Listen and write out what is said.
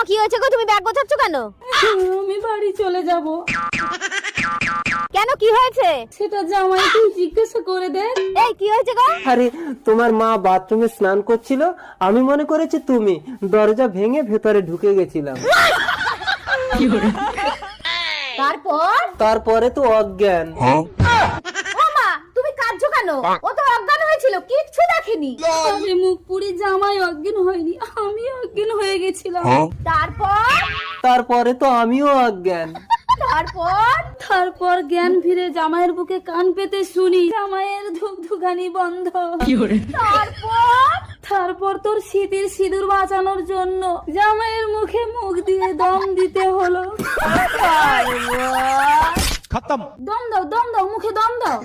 কি হয়েছে গো, তুমি ব্যাগ গোছাচ্ছ কেন? আমি বাড়ি চলে যাব। কেন, কি হয়েছে? সেটা জামাইকে জিজ্ঞাসা করে দেখ। এই কি হয়েছে গো? আরে তোমার মা বাথরুমে স্নান করছিল, আমি মনে করেছি তুমি, দরজা ভেঙে ভেতরে ঢুকে গেছিলাম। তারপরে তো অজ্ঞান। ও মা, তুমি কাঁদছো কেন? ও তো অজ্ঞান হয়েছিল, কিচ্ছু দেখেনি। আমি মুখ পুড়ি, জামাই অজ্ঞান হয়নি, আমি অজ্ঞান হয়ে গেছিলাম। তারপরে তো আমিও অজ্ঞান। তারপর জ্ঞান ফিরে জামাইয়ের বুকে কান পেতে শুনি জামাইয়ের ধুকধুকানি বন্ধ। তারপর তোর শীতের সিঁদুর বাঁচানোর জন্য জামাইয়ের মুখে মুখ দিয়ে দম দিতে হলো। खत्म। দম দাও, মুখে দম দাও।